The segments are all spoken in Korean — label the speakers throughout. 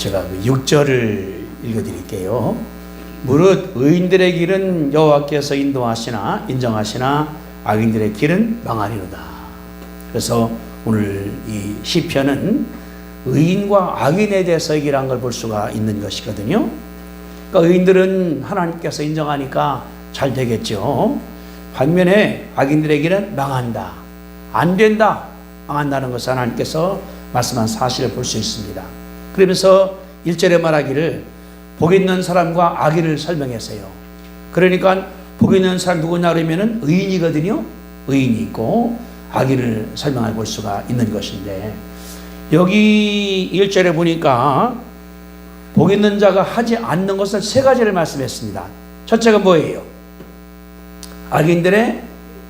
Speaker 1: 제가 그 6절을 읽어드릴게요. 무릇 의인들의 길은 여호와께서 인도하시나 인정하시나 악인들의 길은 망하리로다. 그래서 오늘 이 시편은 의인과 악인에 대해서 얘기를 한 걸 볼 수가 있는 것이거든요. 그러니까 의인들은 하나님께서 인정하니까 잘 되겠죠. 반면에 악인들의 길은 망한다, 안 된다, 망한다는 것을 하나님께서 말씀한 사실을 볼 수 있습니다. 그러면서 1절에 말하기를 복 있는 사람과 악인을 설명했어요. 그러니까 복 있는 사람 누구냐 그러면은 의인이거든요. 의인이 있고 악인을 설명해 볼 수가 있는 것인데, 여기 1절에 보니까 복 있는 자가 하지 않는 것을 세 가지를 말씀했습니다. 첫째가 뭐예요? 악인들의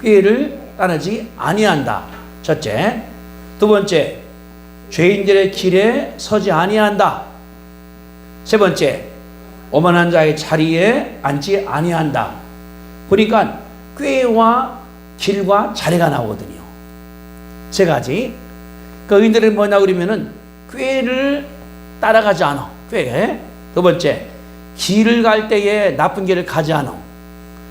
Speaker 1: 꾀를 따르지 아니한다. 첫째. 두 번째, 죄인들의 길에 서지 아니한다. 세 번째, 오만한 자의 자리에 앉지 아니한다. 보니까 꾀와 길과 자리가 나오거든요. 세 가지. 그 의인들은 뭐냐 그러면은 꾀를 따라가지 않아. 꾀. 두 번째, 길을 갈 때에 나쁜 길을 가지 않아.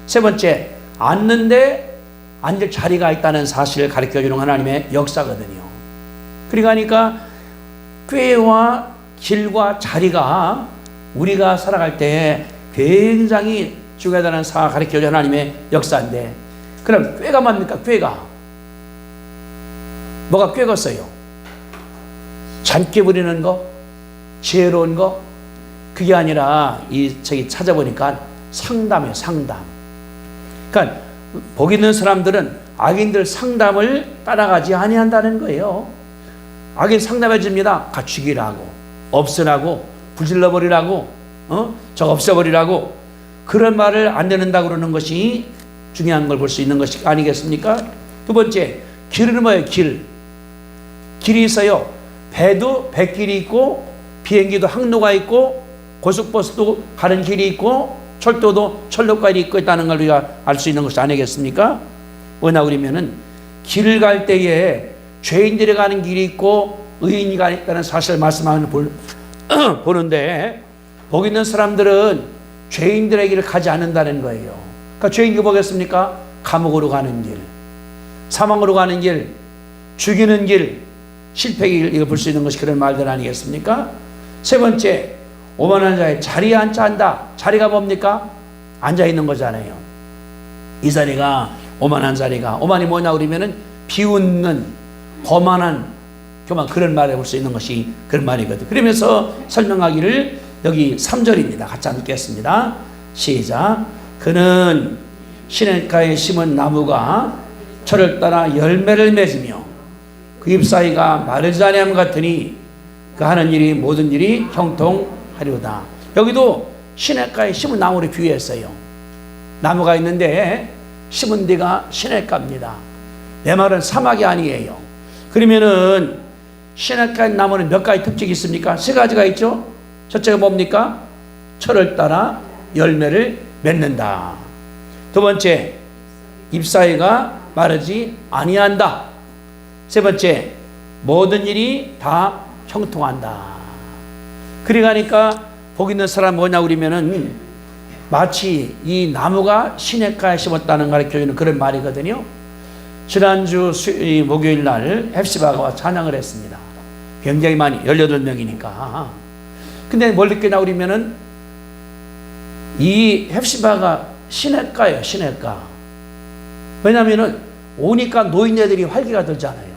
Speaker 1: 세 번째, 앉는데 앉을 자리가 있다는 사실을 가르쳐주는 하나님의 역사거든요. 그러니까 꾀와 길과 자리가 우리가 살아갈 때 굉장히 중요하다는 사실을 가르쳐주는 하나님의 역사인데, 그럼 꾀가 뭡니까? 꾀가 뭐가 꾀겠어요? 잔꾀 부리는 거, 지혜로운 거, 그게 아니라 저기 찾아보니까 상담이에요. 상담. 그러니까 복 있는 사람들은 악인들 상담을 따라가지 아니한다는 거예요. 악인 상담해 줍니다. 갖추기라고, 없으라고, 부질러버리라고, 저거 없애버리라고. 그런 말을 안 듣는다고 그러는 것이 중요한 걸 볼 수 있는 것이 아니겠습니까? 두 번째, 길은 뭐예요? 길이 있어요. 배도 뱃길이 있고, 비행기도 항로가 있고, 고속버스도 가는 길이 있고, 철도도 철로길이 있다는 걸 우리가 알 수 있는 것이 아니겠습니까? 뭐냐 그러면은 길을 갈 때에 죄인들이 가는 길이 있고 의인이 가는 사실을 말씀하는 보는데, 복 있는 사람들은 죄인들의 길을 가지 않는다는 거예요. 그러니까 죄인이 뭐겠습니까? 감옥으로 가는 길, 사망으로 가는 길, 죽이는 길, 실패의 길, 이걸 볼 수 있는 것이 그런 말들 아니겠습니까? 세 번째, 오만한 자의 자리에 앉지 않는다. 자리가 뭡니까? 앉아있는 거잖아요. 이 자리가 오만한 자리가, 오만이 뭐냐 그러면은 비웃는, 거만한, 교만, 그런 말을 볼 수 있는 것이 그런 말이거든요. 그러면서 설명하기를 여기 3절입니다. 같이 읽겠습니다. 시작. 그는 시냇가에 심은 나무가 철을 따라 열매를 맺으며 그 잎사이가 마르지 아니함 같으니 그 하는 일이 모든 일이 형통하리로다. 여기도 시냇가에 심은 나무를 비유했어요. 나무가 있는데 심은 데가 시냇가입니다. 내 말은 사막이 아니에요. 그러면은 시냇가에 나무는 몇 가지 특징이 있습니까? 세 가지가 있죠. 첫째가 뭡니까? 철을 따라 열매를 맺는다. 두 번째, 잎사이가 마르지 아니한다. 세 번째, 모든 일이 다 형통한다. 그러니까 복 있는 사람 뭐냐 그러면은 마치 이 나무가 시냇가에 심었다는 걸 가르쳐주는 그런 말이거든요. 지난주 목요일 날 헵시바가 찬양을 했습니다. 굉장히 많이, 18명이니까. 근데 뭘 느끼냐 그러면은 이 헵시바가 시냇가예요. 시냇가. 왜냐면은 오니까 노인네들이 활기가 들잖아요.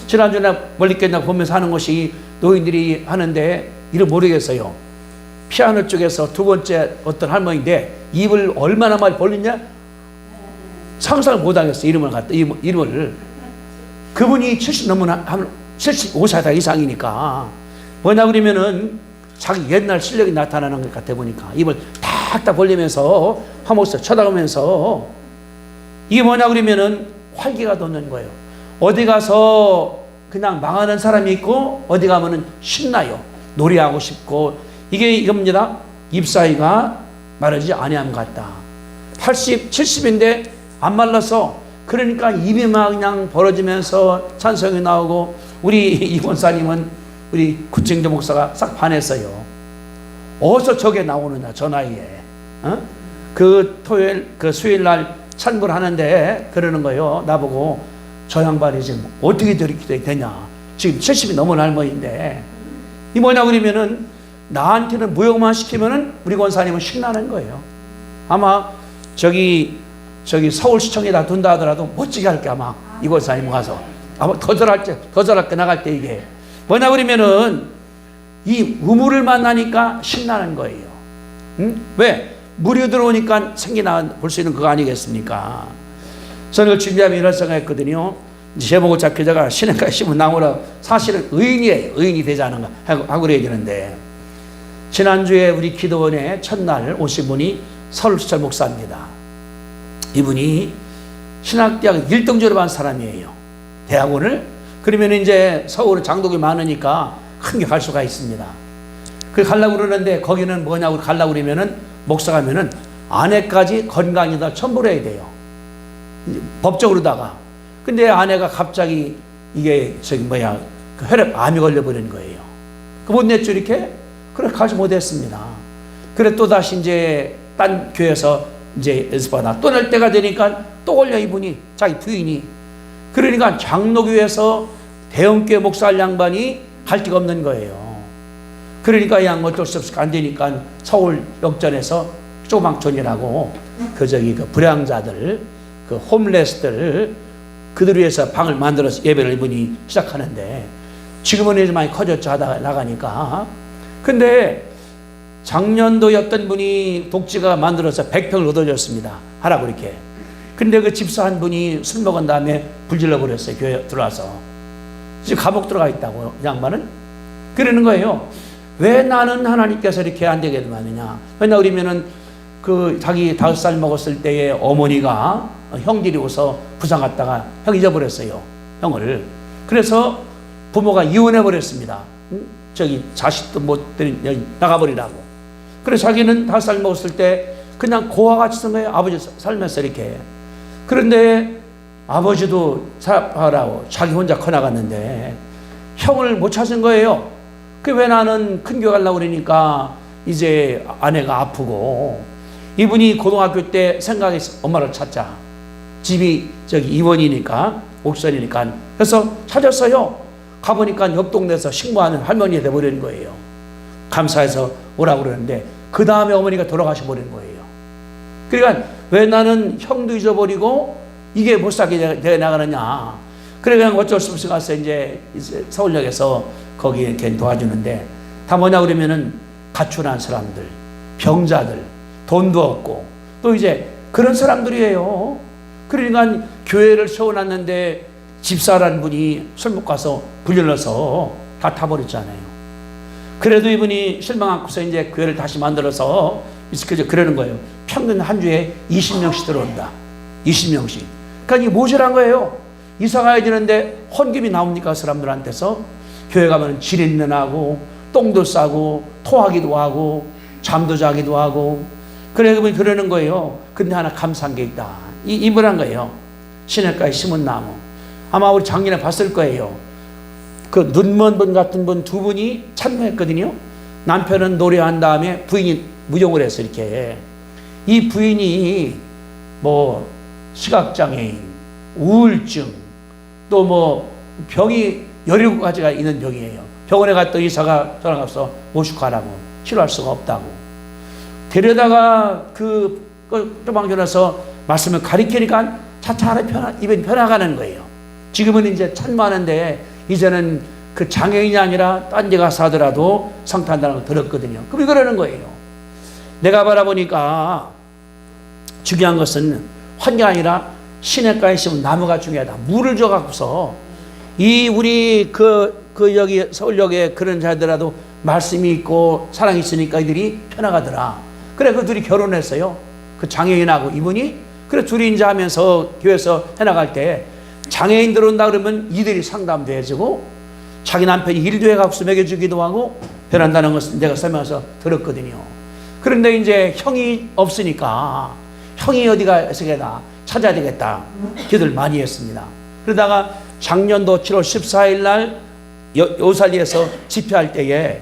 Speaker 1: 지난주에 뭘 느꼈냐 보면서 하는 것이 노인들이 하는데 이를 모르겠어요. 피아노 쪽에서 두 번째 어떤 할머니인데 입을 얼마나 많이 벌리냐 상상을 못하겠어요. 이름을 그분이 70 넘은 75세 이상이니까 뭐냐 그러면은 자기 옛날 실력이 나타나는 것 같아. 보니까 입을 탁탁 벌리면서 화목서 쳐다보면서 이게 뭐냐 그러면은 활기가 돋는 거예요. 어디 가서 그냥 망하는 사람이 있고 어디 가면은 신나요. 노래하고 싶고. 이게 이겁니다. 잎사이가 마르지 아니함 같다. 80, 70인데 안 말라서, 그러니까 입이 막 그냥 벌어지면서 찬성이 나오고, 우리 이 권사님은 우리 구청장 목사가 싹 반했어요. 어디서 저게 나오느냐, 저 나이에. 그 토요일, 그 수요일 날 찬불 하는데 그러는 거예요. 나보고 저 양반이 지금 어떻게 저렇게 되냐. 지금 70이 넘은 할머니인데. 이 뭐냐 그러면은 나한테는 무역만 시키면은 우리 권사님은 신나는 거예요. 아마 저기 서울시청에다 둔다 하더라도 멋지게 할게 아마 이 권사님 가서. 아마 더 잘할게 나갈 때 이게. 뭐냐 그러면은 이 우물을 만나니까 신나는 거예요. 왜? 물이 들어오니까 생기나 볼 수 있는 그거 아니겠습니까? 저는 준비하면 이런 생각했거든요. 제목을 잡기 제가 신행가에 심은 나무라 사실은 의인이에요. 의인이 되지 않은가 하고 그래야 되는데 지난주에 우리 기도원에 첫날 오신 분이 서울시청 목사입니다. 이분이 신학대학 1등 졸업한 사람이에요. 대학원을. 그러면 이제 서울은 장독이 많으니까 큰 게 갈 수가 있습니다. 그 가려고 그러는데 거기는 뭐냐고 가려고 그러면은 목사 가면은 아내까지 건강이다 첨부를 해야 돼요. 법적으로다가. 근데 아내가 갑자기 이게 그 혈압암이 걸려버린 거예요. 그 못 냈죠 이렇게? 그래 가지 못했습니다. 그래 또 다시 이제 딴 교회에서 이제 연습하다 또 낼 때가 되니까 또 걸려 이분이 자기 부인이. 그러니까 장로교회에서 대형교회 목사할 양반이 갈 데가 없는 거예요. 그러니까 이 양 어쩔 수 없이 안 되니까 서울 역전에서 조망촌이라고 그 불량자들, 그 홈레스들 그들 위해서 방을 만들어서 예배를 이분이 시작하는데 지금은 이제 많이 커졌죠 하다가 나가니까. 근데 작년도였던 분이 독지가 만들어서 100평을 얻어줬습니다. 하라고 이렇게. 근데 그 집사 한 분이 술 먹은 다음에 불질러 버렸어요. 교회 들어와서. 지금 감옥 들어가 있다고 양반은. 그러는 거예요. 왜 나는 하나님께서 이렇게 안 되게 하느냐. 왜냐 그러면은 그 자기 5살 먹었을 때의 어머니가 형들이 오서 부산 갔다가 형 잊어버렸어요. 형을. 그래서 부모가 이혼해 버렸습니다. 저기 자식도 못 데리고 나가버리라고. 그래서 자기는 5살 먹었을 때 그냥 고와 같이 산 거예요. 아버지 살면서 이렇게. 그런데 아버지도 살아라고 자기 혼자 커나갔는데 형을 못 찾은 거예요. 그 왜 나는 큰 교회 가려고 그러니까 이제 아내가 아프고 이분이 고등학교 때 생각해서 엄마를 찾자. 집이 저기 이원이니까 옥선이니까. 그래서 찾았어요. 가보니까 옆 동네에서 신고하는 할머니가 돼버리는 거예요. 감사해서 오라고 그러는데 그 다음에 어머니가 돌아가셔 버린 거예요. 그러니까 왜 나는 형도 잊어버리고 이게 못 살게 돼 나가느냐. 그래 그냥 어쩔 수 없이 가서 이제 서울역에서 거기 이렇게 도와주는데 다 뭐냐 그러면은 가출한 사람들, 병자들, 돈도 없고 또 이제 그런 사람들이에요. 그러니까 교회를 세워놨는데 집사라는 분이 술 먹고 가서 불질러서 다 타버렸잖아요. 그래도 이분이 실망 않고서 이제 교회를 다시 만들어서 그러는 거예요. 평균 한 주에 20명씩 들어온다. 20명씩. 그러니까 이게 모자란 거예요. 이사 가야 되는데 헌금이 나옵니까? 사람들한테서. 교회 가면 지린내나고 똥도 싸고 토하기도 하고 잠도 자기도 하고 그래 그러는 거예요. 근데 하나 감사한 게 있다. 이분한 거예요. 시냇가에 심은 나무. 아마 우리 작년에 봤을 거예요. 그 눈먼 분 같은 분 두 분이 참여했거든요. 남편은 노래한 다음에 부인이 무용을 했어 이렇게. 이 부인이 뭐 시각장애인, 우울증, 또 뭐 병이 17가지가 있는 병이에요. 병원에 갔더니 의사가 전화 가서 모시고 가라고. 치료할 수가 없다고. 데려다가 그 조방전에서 말씀을 가리키니까 차차 입이 편해가는 거예요. 지금은 이제 참많은데 이제는 그 장애인이 아니라 딴 데 가서 하더라도 성탄다는 걸 들었거든요. 그럼 그러는 거예요. 내가 바라보니까 중요한 것은 환경이 아니라 시냇가에 심은 나무가 중요하다. 물을 줘갖고서 이 우리 여기 서울역에 그런 자들라도 말씀이 있고 사랑이 있으니까 이들이 편하가더라. 그래 그 둘이 결혼했어요. 그 장애인하고 이분이. 그래 둘이 이제 하면서 교회에서 해나갈 때 장애인 들어온다 그러면 이들이 상담도 해주고 자기 남편이 일도 해갖고 먹여주기도 하고 변한다는 것을 내가 설명해서 들었거든요. 그런데 이제 형이 없으니까 형이 어디가 세계다 찾아야 되겠다 기도를 많이 했습니다. 그러다가 작년도 7월 14일 날 요살리에서 집회할 때에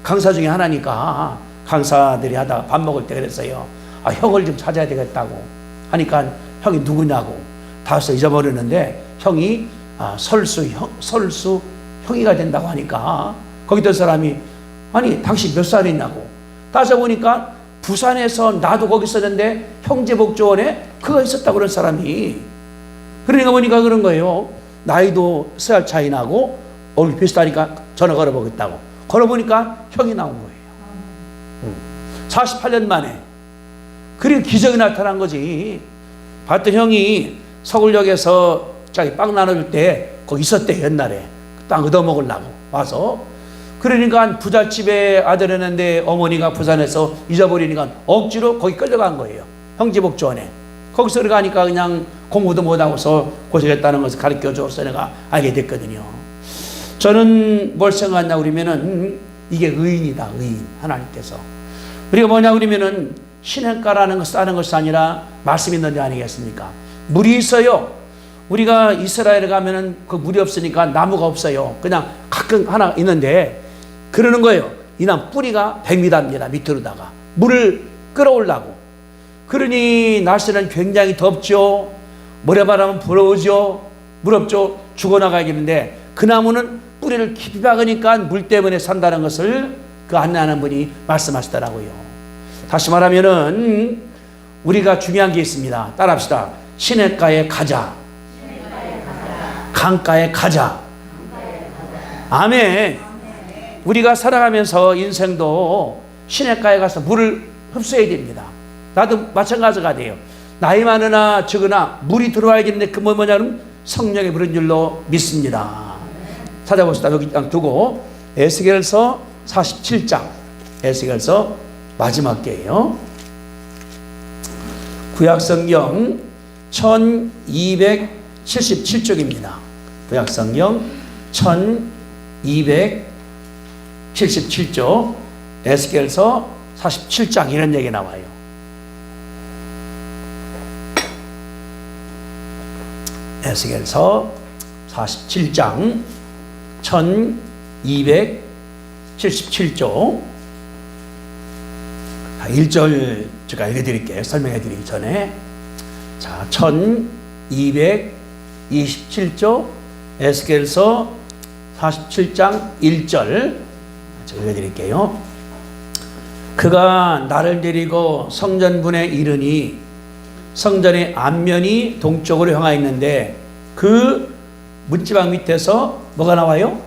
Speaker 1: 강사 중에 하나니까 강사들이 하다가 밥 먹을 때 그랬어요. 형을 좀 찾아야 되겠다고 하니까 형이 누구냐고 다 잊어버렸는데 형이 설수 형이가 된다고 하니까 거기 있던 사람이 아니 당신 몇 살이냐고 따져보니까 부산에서 나도 거기 있었는데 형제복지원에 그거 있었다고 그런 사람이 그러니까 보니까 그런 거예요. 나이도 3살 차이 나고 얼굴 비슷하니까 전화 걸어보겠다고 걸어보니까 형이 나온 거예요. 48년 만에. 그리고 기적이 나타난 거지. 봤던 형이 서울역에서 자기 빵 나눠줄 때 거기 있었대 옛날에. 빵 얻어먹으려고 와서. 그러니까 부잣집에 아들이었는데 어머니가 부산에서 잊어버리니까 억지로 거기 끌려간 거예요. 형제복지원에. 거기서 들어가니까 그냥 공부도 못하고서 고생했다는 것을 가르쳐줘서 내가 알게 됐거든요. 저는 뭘 생각하냐 그러면은 이게 의인이다. 의인. 하나님께서. 우리가 뭐냐 그러면은 시냇가라는 것을 하는 것이 아니라 말씀이 있는 데 아니겠습니까? 물이 있어요. 우리가 이스라엘에 가면은 그 물이 없으니까 나무가 없어요. 그냥 가끔 하나 있는데 그러는 거예요. 이 나무 뿌리가 100m입니다. 밑으로다가 물을 끌어올라고. 그러니 날씨는 굉장히 덥죠. 모래바람은 불어오죠. 무럽죠. 죽어나가야겠는데 그 나무는 뿌리를 깊이 박으니까 물 때문에 산다는 것을 그 안내하는 분이 말씀하시더라고요. 다시 말하면은 우리가 중요한 게 있습니다. 따라합시다. 시냇가에 가자. 강가에 가자. 아멘. 우리가 살아가면서 인생도 시냇가에 가서 물을 흡수해야 됩니다. 나도 마찬가지가 돼요. 나이 많으나 적으나 물이 들어와야 되는데 그 뭐냐면 성령의 물인 줄로 믿습니다. 찾아봅시다. 여기 딱 두고 에스겔서 47장 에스겔서 마지막 게예요. 구약성경 1277쪽입니다. 구약성경 1277쪽 에스겔서 47장 이런 얘기 나와요. 에스겔서 47장 1277쪽 1절 제가 읽어드릴게요. 설명해드리기 전에 자 1227쪽 에스겔서 47장 1절 제가 읽어드릴게요. 그가 나를 데리고 성전문에 이르니 성전의 앞면이 동쪽으로 향하 있는데 그 문지방 밑에서 뭐가 나와요?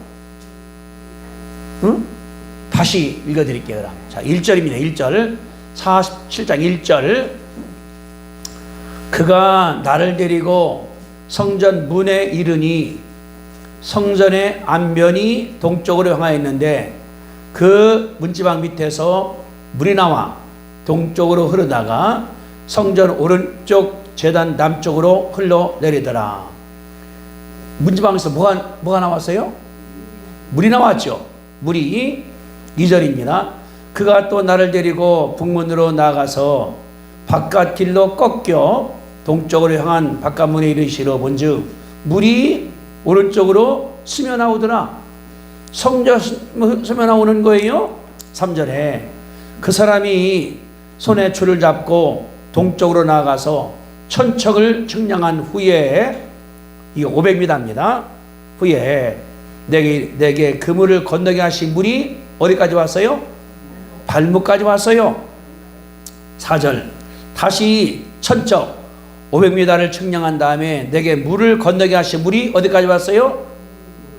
Speaker 1: 응? 다시 읽어드릴게요. 그럼. 자, 1절입니다. 1절 47장 1절 그가 나를 데리고 성전 문에 이르니 성전의 앞면이 동쪽으로 향하였는데 그 문지방 밑에서 물이 나와 동쪽으로 흐르다가 성전 오른쪽 제단 남쪽으로 흘러내리더라. 문지방에서 뭐가 나왔어요? 물이 나왔죠. 물이 2절입니다. 그가 또 나를 데리고 북문으로 나가서 바깥 길로 꺾여 동쪽으로 향한 바깥문에 이르시러 본즉 물이 오른쪽으로 스며 나오더라. 성전 스며 나오는 거예요. 3절에 그 사람이 손에 줄을 잡고 동쪽으로 나가서 천척을 측량한 후에 이게 500m입니다. 후에 내게 그물을 건너게 하신 물이 어디까지 왔어요? 발목까지 왔어요. 4절 다시 천척 500m를 측량한 다음에 내게 물을 건너게 하신 물이 어디까지 왔어요?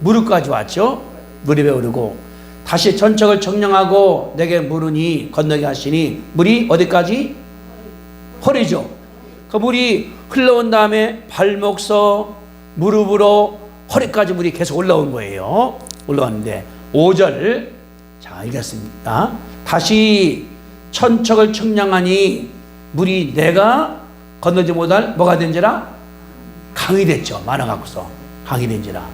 Speaker 1: 무릎까지 왔죠. 무릎에 오르고 다시 천척을 측량하고 내게 물으니 건너게 하시니 물이 어디까지? 허리죠. 그 물이 흘러온 다음에 발목서 무릎으로 허리까지 물이 계속 올라온 거예요. 올라왔는데 5절 자 읽겠습니다. 다시 천척을 측량하니 물이 내가 건너지 못할 뭐가 된지라? 강이 됐죠. 많아갖고서 강이 된지라.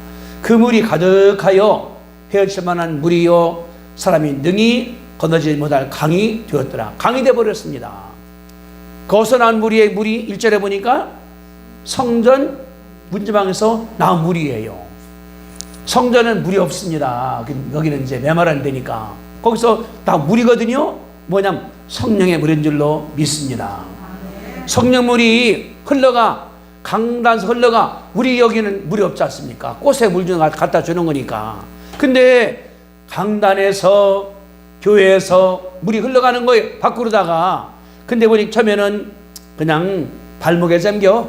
Speaker 1: 그 물이 가득하여 헤어칠 만한 물이요 사람이 능히 건너지 못할 강이 되었더라. 강이 되어버렸습니다. 거기서 나온 물이 1절에 보니까 성전 문지방에서 나온 물이에요. 성전은 물이 없습니다. 여기는 이제 메마른 데니까. 거기서 다 물이거든요. 뭐냐면 성령의 물인 줄로 믿습니다. 성령물이 흘러가, 강단에서 흘러가. 우리 여기는 물이 없지 않습니까? 꽃에 물 좀 갖다 주는 거니까. 근데 강단에서, 교회에서 물이 흘러가는 거예요. 밖으로다가. 근데 보니 처음에는 그냥 발목에 잠겨.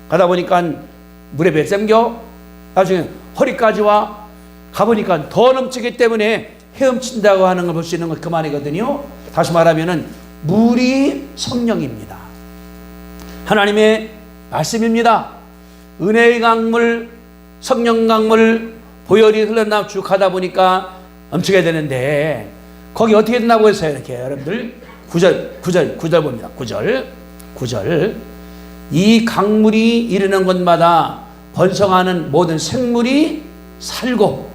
Speaker 1: 가다 보니까 물에 배 잠겨. 나중에 허리까지 와. 가보니까 더 넘치기 때문에 헤엄친다고 하는 걸 볼 수 있는 건 그만이거든요. 다시 말하면은 물이 성령입니다. 하나님의 말씀입니다. 은혜의 강물, 성령 강물, 보혈이 흘러나 쭉 가다 보니까 넘치게 되는데, 거기 어떻게 된다고 했어요? 이렇게 여러분들 9절 봅니다. 9절. 이 강물이 이르는 곳마다 번성하는 모든 생물이 살고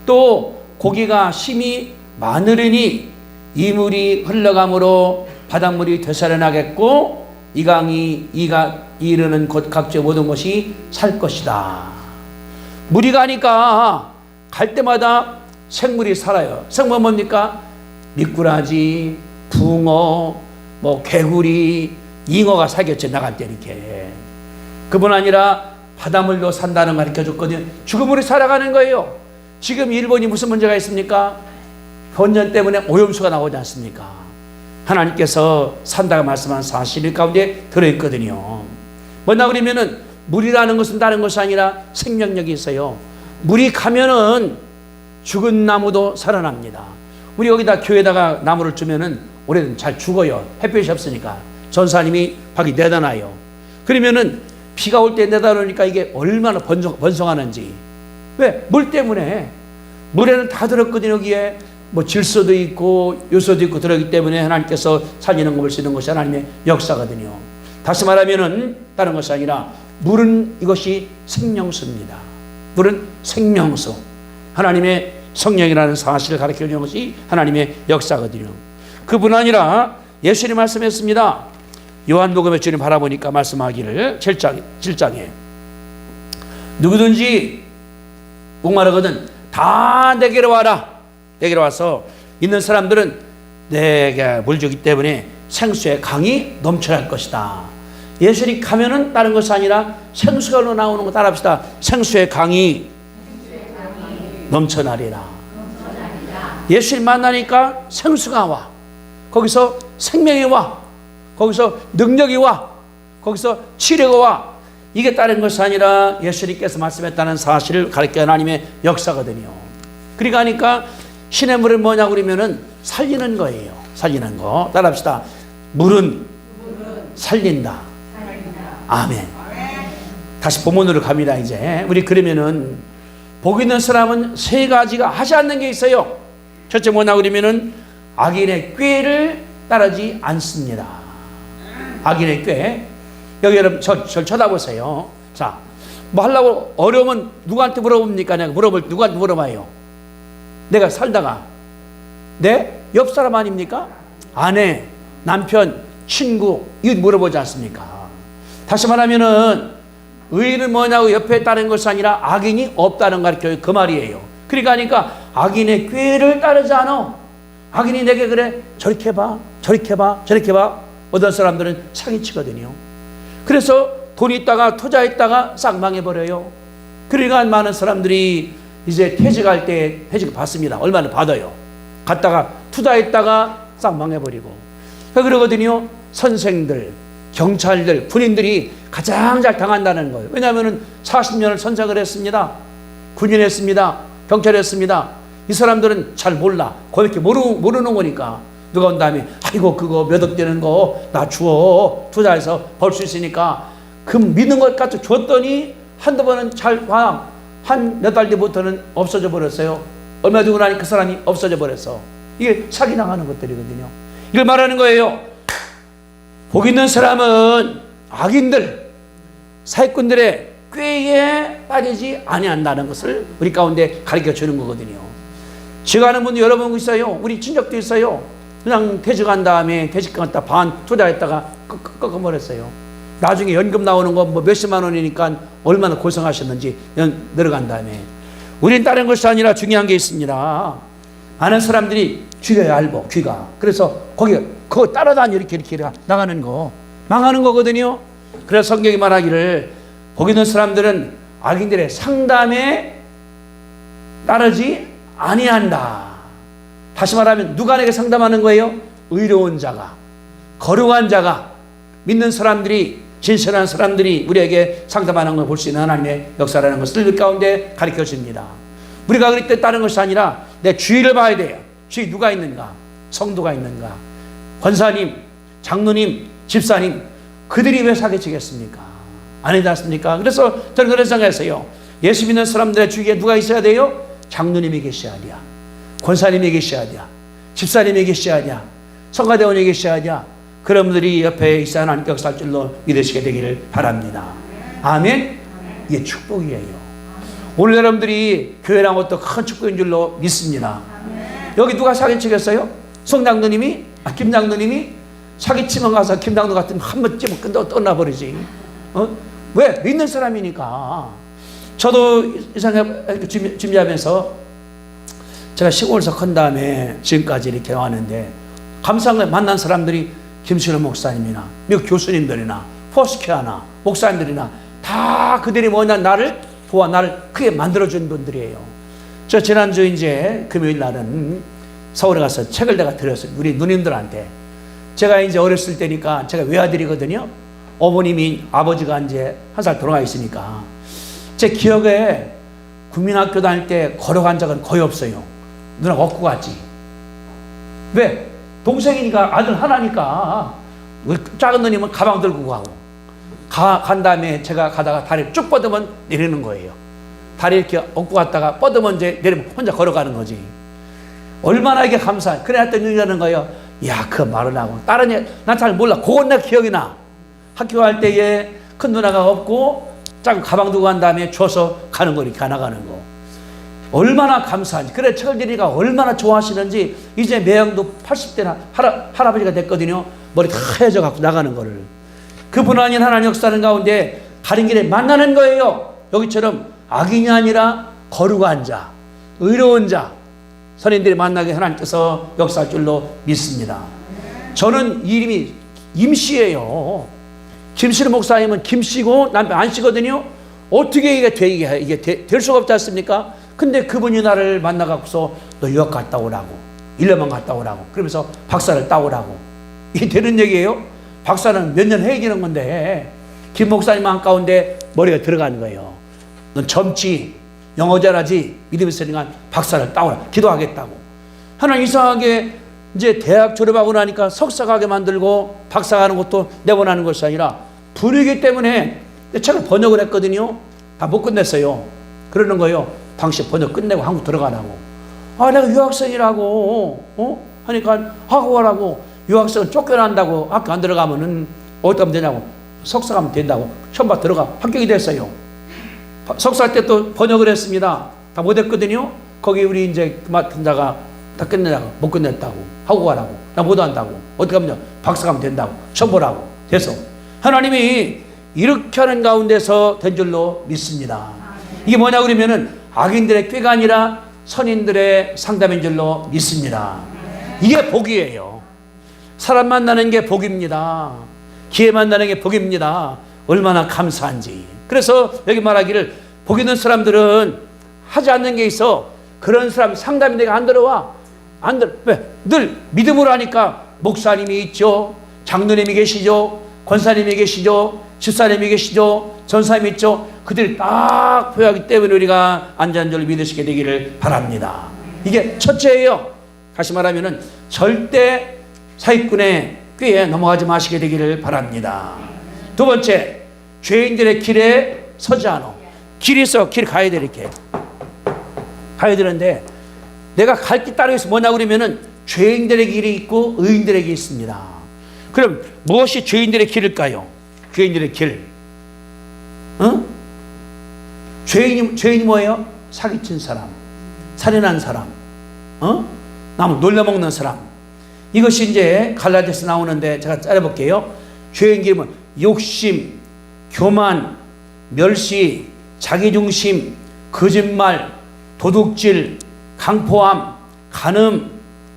Speaker 1: 또 고기가 심히 많으리니 이 물이 흘러감으로 바닷물이 되살아나겠고 이 강이 이가 이르는 곳 각지 모든 것이 살 것이다. 물이 가니까 갈 때마다 생물이 살아요. 생물 뭡니까? 미꾸라지, 붕어, 개구리, 잉어가 살겠죠. 나갈 때 이렇게. 그뿐 아니라 바닷물도 산다는 걸 가르쳐줬거든요. 죽음으로 살아가는 거예요. 지금 일본이 무슨 문제가 있습니까? 혼전 때문에 오염수가 나오지 않습니까? 하나님께서 산다가 말씀한 사실 가운데 들어있거든요. 뭐냐 그러면은 물이라는 것은 다른 것이 아니라 생명력이 있어요. 물이 가면은 죽은 나무도 살아납니다. 우리 여기다 교회에다가 나무를 주면은 오래된 잘 죽어요. 햇볕이 없으니까. 전사님이 밖에 내다놔요. 그러면은 비가 올 때 내다놓으니까 이게 얼마나 번성하는지. 왜? 물 때문에. 물에는 다 들었거든요. 여기에 질소도 있고 요소도 있고 들어있기 때문에 하나님께서 살리는 거 볼 수 있는 것이 하나님의 역사거든요. 다시 말하면은 다른 것이 아니라 물은 이것이 생명수입니다. 물은 생명수. 하나님의 성령이라는 사실을 가르쳐 주는 것이 하나님의 역사거든요. 그뿐 아니라 예수님 말씀했습니다. 요한복음에 주님 바라보니까 말씀하기를 7장에 누구든지 목마르거든 다 내게로 와라. 내게로 와서 있는 사람들은 내게 물 주기 때문에 생수의 강이 넘쳐날 것이다. 예수님 가면은 다른 것이 아니라 생수가 나오는 거 따라합시다. 생수의 강이 넘쳐나리라. 예수님 만나니까 생수가 와. 거기서 생명이 와. 거기서 능력이 와. 거기서 치료가 와. 이게 다른 것이 아니라 예수님께서 말씀했다는 사실을 가르쳐 하나님의 역사거든요. 그러니까 하니까 신의 물은 뭐냐고 그러면은 살리는 거예요. 살리는 거. 따라합시다. 물은 살린다. 아멘. 다시 본문으로 갑니다. 이제 우리 그러면은 복 있는 사람은 세 가지가 하지 않는 게 있어요. 첫째 뭐냐고 그러면은 악인의 꾀를 따르지 않습니다. 악인의 꾀. 여기 여러분 절 쳐다보세요. 자, 뭐 하려고 어려우면 누구한테 물어봅니까? 내가 누구한테 물어봐요? 내가 살다가 내 옆 사람 아닙니까? 아내, 남편, 친구 이거 물어보지 않습니까? 다시 말하면은 의인은 뭐냐고 옆에 따른 것이 아니라 악인이 없다는 가르쳐요. 그 말이에요. 그러니까 악인의 꾀를 따르지 않아. 악인이 내게 그래 저렇게 봐 저렇게 봐 저렇게 봐. 어떤 사람들은 사기치거든요. 그래서 돈 있다가 투자했다가 싹 망해버려요. 그러니까 많은 사람들이 이제 퇴직할 때 퇴직 받습니다. 얼마나 받아요. 갔다가 투자했다가 싹 망해버리고. 그러거든요. 선생들, 경찰들, 군인들이 가장 잘 당한다는 거예요. 왜냐하면 40년을 선생을 했습니다. 군인했습니다. 경찰했습니다. 이 사람들은 잘 몰라. 그렇게 모르는 거니까. 누가 온 다음에 아이고 그거 몇 억 되는 거 나 주어 투자해서 벌 수 있으니까 그 믿는 것 같아 줬더니 한두 번은 잘 봐. 한 몇 달 뒤부터는 없어져 버렸어요. 얼마 되고 나니 그 사람이 없어져 버렸어. 이게 사기당하는 것들이거든요. 이걸 말하는 거예요. 복 있는 사람은 악인들, 사기꾼들의 꾀에 빠지지 아니한다는 것을 우리 가운데 가르쳐 주는 거거든요. 제가 아는 분도 여러 분 있어요. 우리 친척도 있어요. 그냥 퇴직한 다음에 퇴직했다 반 투자했다가 꺾어버렸어요. 나중에 연금 나오는 거 뭐 몇십만 원이니까 얼마나 고생하셨는지 내려간 다음에 우린 다른 것이 아니라 중요한 게 있습니다. 많은 사람들이 귀가 얇어, 귀가. 그래서 그거 따라다니 이렇게 나가는 거. 망하는 거거든요. 그래서 성경이 말하기를 복 있는 사람들은 악인들의 상담에 따르지 아니한다. 다시 말하면 누가 내게 상담하는 거예요? 의로운 자가, 거룩한 자가, 믿는 사람들이, 진실한 사람들이 우리에게 상담하는 걸 볼 수 있는 하나님의 역사라는 것을 그 가운데 가르쳐 줍니다. 우리가 그럴 때 다른 것이 아니라 내 주위를 봐야 돼요. 주위 누가 있는가? 성도가 있는가? 권사님, 장로님, 집사님, 그들이 왜 사기치겠습니까? 아니지 않습니까? 그래서 저는 그런 생각했어요. 예수 믿는 사람들의 주위에 누가 있어야 돼요? 장로님이 계셔야 돼요. 권사님이 계셔야 돼요. 집사님이 계셔야 돼요. 성가대원이 계셔야 돼요. 그런 분들이 옆에 있어 하나님께 역사할 줄로 믿으시게 되기를 바랍니다. 아멘? 이게 축복이에요. 오늘 여러분들이 교회랑 어떤 큰 축복인 줄로 믿습니다. 여기 누가 사기치겠어요? 송장로님이? 김장로님이? 사기치면 가서 김장로 같은 한 번 찝어 떠나버리지. 왜? 믿는 사람이니까. 저도 이상하게 준비하면서 제가 시골에서 큰 다음에 지금까지 이렇게 왔는데 감사한 걸 만난 사람들이 김신호 목사님이나 미국 교수님들이나 포스케아나 목사님들이나 다 그들이 뭐냐 나를 크게 만들어준 분들이에요. 저 지난주 이제 금요일 날은 서울에 가서 책을 내가 드렸어요. 우리 누님들한테. 제가 이제 어렸을 때니까 제가 외아들이거든요. 어머님이 아버지가 이제 한 살 돌아가 있으니까 제 기억에 국민학교 다닐 때 걸어간 적은 거의 없어요. 누나가 업고 갔지. 왜? 동생이니까 아들 하나니까 작은 누님은 가방 들고 가고 간 다음에 제가 가다가 다리를 쭉 뻗으면 내리는 거예요. 다리 이렇게 업고 갔다가 뻗으면 이제 내리면 혼자 걸어가는 거지. 얼마나 이게 감사해. 그래 했더니 누나는 거예요. 야, 그 말을 하고 다른 애 난 잘 몰라. 그건 내 기억이 나. 학교 갈 때에 큰 누나가 없고 작은 가방 두고 간 다음에 줘서 가는 거 이렇게 나가는 거. 얼마나 감사한지. 그래 철들이가 얼마나 좋아하시는지 이제 매형도 80대나 할아버지가 됐거든요. 머리 다 헤어져 갖고 나가는 거를. 그분 아닌 하나님 역사하는 가운데 가는 길에 만나는 거예요. 여기처럼 악인이 아니라 거룩한 자, 의로운 자, 선인들이 만나게 하나님께서 역사할 줄로 믿습니다. 저는 이름이 임씨예요. 김신호 목사님은 김씨고 남편 안씨거든요. 어떻게 이게 될 수가 없지 않습니까? 근데 그분이 나를 만나갖고서 너 유학 갔다 오라고 1년만 갔다 오라고 그러면서 박사를 따오라고. 이게 되는 얘기예요? 박사는 몇 년 해야 되는 건데 김 목사님 한가운데 머리가 들어가는 거예요. 넌 젊지 영어 잘하지 믿음이 있으니까 박사를 따오라 기도하겠다고. 하나 이상하게 이제 대학 졸업하고 나니까 석사 가게 만들고 박사 가는 것도 내보내는 것이 아니라 분위기 때문에 책을 번역을 했거든요. 다 못 끝냈어요. 그러는 거예요. 당신 번역 끝내고 한국 들어가라고. 아, 내가 유학생이라고 하니까 하고 가라고. 유학생은 쫓겨난다고. 학교 안 들어가면은 어디 가면 되냐고. 석사 가면 된다고. 처음 들어가 합격이 됐어요. 석사 때 또 번역을 했습니다. 다 못했거든요. 거기 우리 이제 맡은 자가 다 끝내라고. 못 끝냈다고. 하고 가라고. 나 못 한다고. 어떻게 하면 박사 가면 된다고. 처음 보라고. 됐어. 하나님이 이렇게 하는 가운데서 된 줄로 믿습니다. 이게 뭐냐 그러면은 악인들의 꾀가 아니라 선인들의 상담인 줄로 믿습니다. 이게 복이에요. 사람 만나는 게 복입니다. 기회 만나는 게 복입니다. 얼마나 감사한지. 그래서 여기 말하기를 복 있는 사람들은 하지 않는 게 있어. 그런 사람 상담이 내가 안 들어와. 안 들어. 왜? 늘 믿음으로 하니까 목사님이 있죠. 장로님이 계시죠. 권사님이 계시죠. 집사님이 계시죠. 전사님이 있죠. 그들이 딱 보여하기 때문에 우리가 안전한 줄 믿으시게 되기를 바랍니다. 이게 첫째예요. 다시 말하면은 절대 사기꾼의 꾀에 넘어가지 마시게 되기를 바랍니다. 두 번째, 죄인들의 길에 서지 않아. 길이 있어. 길 가야 돼. 이렇게 가야 되는데 내가 갈 길 따르기 위해서 뭐냐 그러면은 죄인들의 길이 있고 의인들의 길이 있습니다. 그럼 무엇이 죄인들의 길일까요? 죄인들의 길. 죄인이 뭐예요? 사기친 사람, 살인한 사람, 남을 놀려먹는 사람. 이것이 이제 갈라디아서 나오는데 제가 짜려볼게요. 죄인 길은 욕심, 교만, 멸시, 자기중심, 거짓말, 도둑질, 강포함, 간음,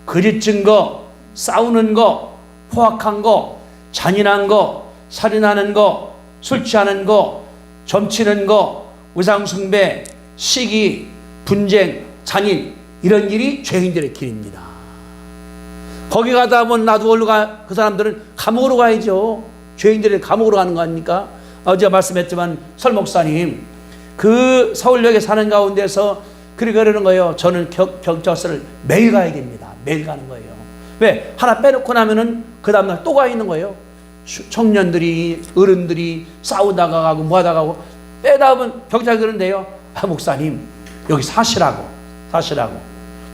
Speaker 1: 거짓 증거, 싸우는 거, 포악한 거, 잔인한 거, 살인하는 거, 술 취하는 거, 점치는 거, 우상숭배, 시기, 분쟁, 잔인, 이런 길이 죄인들의 길입니다. 거기 가다 보면 나도 얼로 가, 그 사람들은 감옥으로 가야죠. 죄인들이 감옥으로 가는 거 아닙니까? 어제 말씀했지만 설 목사님 그 서울역에 사는 가운데서 그러는 거예요. 저는 경찰서를 매일 가야 됩니다. 매일 가는 거예요. 왜? 하나 빼놓고 나면은 그 다음날 또 가 있는 거예요. 청년들이, 어른들이 싸우다가 가고 뭐하다가 가고 빼다 보면 경찰이 그런데요. 아, 목사님 여기 사시라고.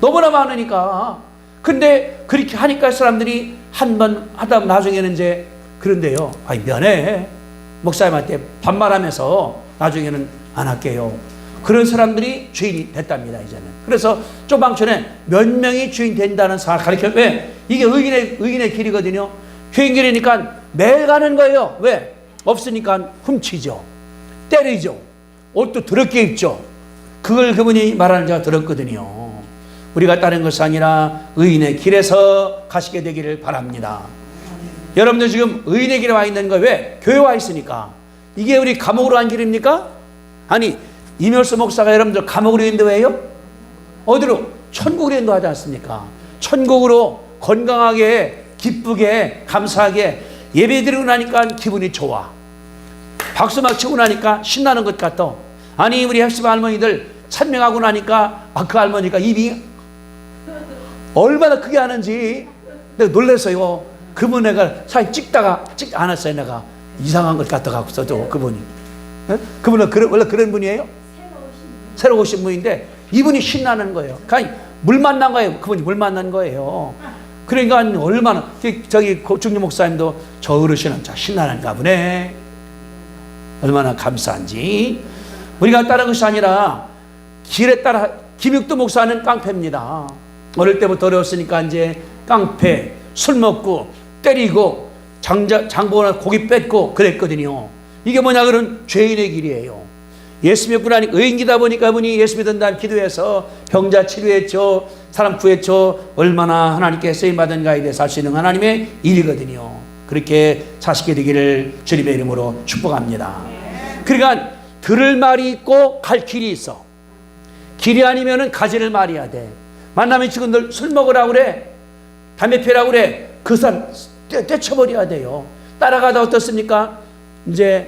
Speaker 1: 너무나 많으니까. 근데 그렇게 하니까 사람들이 한 번 하다 보면 나중에는 이제 그런데요. 아이 미안해. 목사님한테 반말하면서 나중에는 안 할게요. 그런 사람들이 죄인이 됐답니다, 이제는. 그래서 조방촌에 몇 명이 죄인 된다는 사람 가르쳐. 왜? 이게 의인의 길이거든요. 죄인 길이니까 매일 가는 거예요. 왜? 없으니까 훔치죠. 때리죠. 옷도 더럽게 입죠. 그걸 그분이 말하는 제가 들었거든요. 우리가 따른 것이 아니라 의인의 길에서 가시게 되기를 바랍니다. 여러분들 지금 의인의 길에 와 있는 거 왜? 교회 와 있으니까. 이게 우리 감옥으로 간 길입니까? 아니, 이멸수 목사가 여러분들 감옥으로 인도해요? 어디로? 천국으로 인도하지 않습니까? 천국으로 건강하게, 기쁘게, 감사하게 예배드리고 나니까 기분이 좋아. 박수 막 치고 나니까 신나는 것 같아. 아니, 우리 핵심 할머니들 찬명하고 나니까 그 할머니가 입이 얼마나 크게 하는지 내가 놀랐어요. 그분 내가 사진 찍다가 찍지 않았어요. 내가 이상한 것 같아갖고서도 그분이. 그분은 원래 그런 분이에요? 새로 오신 분인데 이분이 신나는 거예요. 그러니까 물 만난 거예요. 그분이 물 만난 거예요. 그러니까 얼마나 저기 중리 목사님도 저 어르신은 참 신나는가 보네. 얼마나 감사한지. 우리가 따른 것이 아니라 길에 따라. 김육도 목사는 깡패입니다. 어릴 때부터 어려웠으니까 이제 깡패, 술 먹고 때리고 장보거나 고기 뺏고 그랬거든요. 이게 뭐냐 그런 죄인의 길이에요. 예수 믿고 나니 의인이다 보니까 그분이 예수 믿은 다음 기도해서 병자 치료했죠. 사람 구했죠. 얼마나 하나님께 쓰임받은가에 대해서 알 수 있는 하나님의 일이거든요. 그렇게 사시게 되기를 주님의 이름으로 축복합니다. 그러니까 들을 말이 있고 갈 길이 있어. 길이 아니면은 가지를 말해야 돼. 만나면 지금 늘 술 먹으라고 그래. 담배 피우라고 그래. 그 사람 떼쳐버려야 돼요. 따라가다 어떻습니까? 이제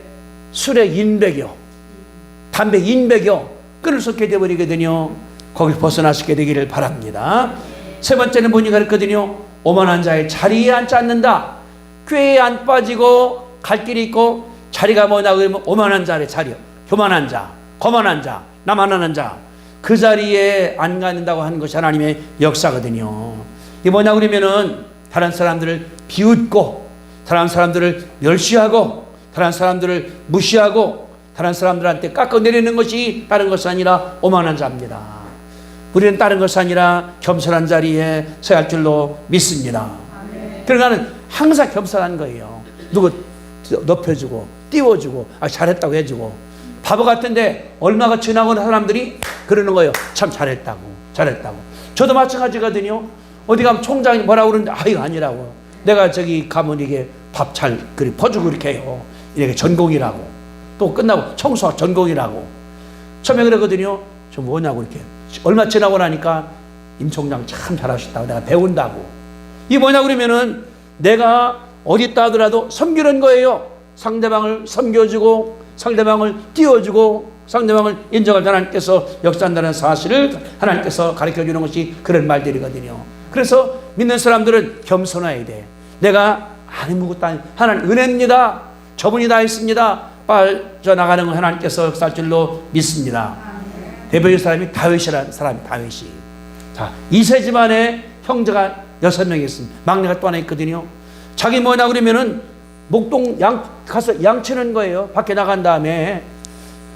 Speaker 1: 술에 인백이요. 담배 인백이요. 끈을 쏟게 되어버리거든요. 거기서 벗어나시게 되기를 바랍니다. 세 번째는 뭐니 그랬거든요. 오만한 자의 자리에 앉지 않는다. 꾀에 안 빠지고 갈 길이 있고 자리가 뭐냐 그러면 오만한 자의 자리요. 교만한 자, 거만한 자, 남 안 하는 자. 그 자리에 안 갖는다고 하는 것이 하나님의 역사거든요. 이게 뭐냐 그러면은 다른 사람들을 비웃고 다른 사람들을 멸시하고 다른 사람들을 무시하고 다른 사람들한테 깎아내리는 것이 다른 것이 아니라 오만한 자입니다. 우리는 다른 것이 아니라 겸손한 자리에 서야 할 줄로 믿습니다. 그러니까 항상 겸손한 거예요. 누구 높여주고 띄워주고 잘했다고 해주고. 바보 같은데 얼마가 지나고 사람들이 그러는 거예요. 참 잘했다고. 저도 마찬가지거든요. 어디 가면 총장이 뭐라고 그러는데 이거 아니라고. 내가 저기 가면 이게 밥 잘 퍼주고 이렇게 해요. 이렇게 전공이라고. 또 끝나고 청소학 전공이라고. 처음에 그러거든요. 저 뭐냐고 이렇게. 얼마 지나고 나니까 임 총장 참 잘하셨다고 내가 배운다고. 이게 뭐냐고 그러면은 내가 어디 있다 하더라도 섬기는 거예요. 상대방을 섬겨주고 상대방을 띄워주고 상대방을 인정할 하나님께서 역사한다는 사실을 하나님께서 가르쳐주는 것이 그런 말들이거든요. 그래서 믿는 사람들은 겸손해야 돼. 내가 아무것도 아닌 하나님 은혜입니다. 저분이 다 했습니다. 빠져나가는 건 하나님께서 역사할 줄로 믿습니다. 대표적인 사람이 다윗이라는 사람이 다윗이. 자, 이세 집안에 형제가 6명이 있습니다. 막내가 또 하나 있거든요. 자기 뭐냐 그러면은 목동 가서 양 치는 거예요. 밖에 나간 다음에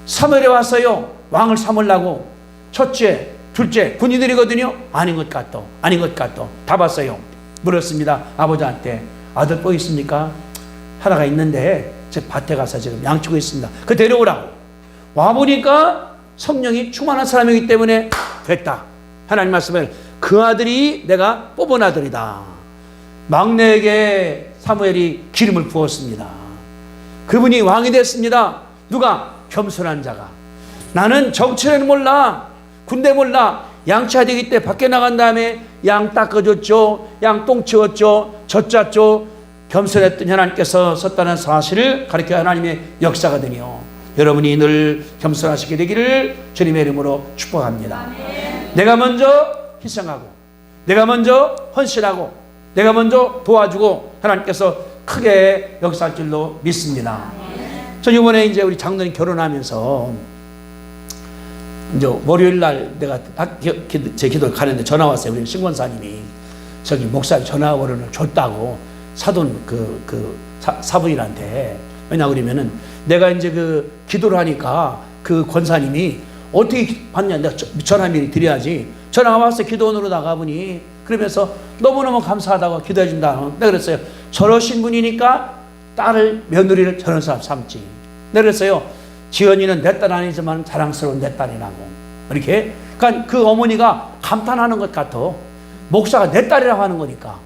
Speaker 1: 사무엘에 왔어요. 왕을 삼으려고. 첫째, 둘째 군인들이거든요. 아닌 것 같도. 다 봤어요. 물었습니다. 아버지한테 아들 뭐 있습니까? 하나가 있는데 제 밭에 가서 지금 양치고 있습니다. 그 데려오라고. 와보니까 성령이 충만한 사람이기 때문에 됐다. 하나님 말씀을 그 아들이 내가 뽑은 아들이다. 막내에게 사무엘이 기름을 부었습니다. 그분이 왕이 됐습니다. 누가? 겸손한 자가. 나는 정치는 몰라, 군대 몰라, 양치하되기 때 밖에 나간 다음에 양 닦아줬죠, 양 똥 치웠죠, 젖짰죠. 겸손했던 하나님께서 썼다는 사실을 가르쳐 하나님의 역사가 되며 여러분이 늘 겸손하시게 되기를 주님의 이름으로 축복합니다. 아멘. 내가 먼저 희생하고, 내가 먼저 헌신하고, 내가 먼저 도와주고 하나님께서 크게 역사할 줄로 믿습니다. 저 이번에 이제 우리 장로님 결혼하면서 이제 월요일 날 내가 제 기도를 가는데 전화 왔어요. 우리 신권사님이 저기 목사님 전화번호를 줬다고 사돈 사부인한테. 왜냐 그러면은 내가 이제 그 기도를 하니까 그 권사님이 어떻게 받냐, 내가 전화 미리 드려야지. 전화가 왔어요. 기도원으로 나가보니 그러면서 너무너무 감사하다고 기도해 준다. 내가 그랬어요. 저러신 분이니까 딸을, 며느리를 저런 사람 삼지. 내가 그랬어요. 지연이는 내 딸 아니지만 자랑스러운 내 딸이라고. 이렇게. 그러니까 그 어머니가 감탄하는 것 같아. 목사가 내 딸이라고 하는 거니까.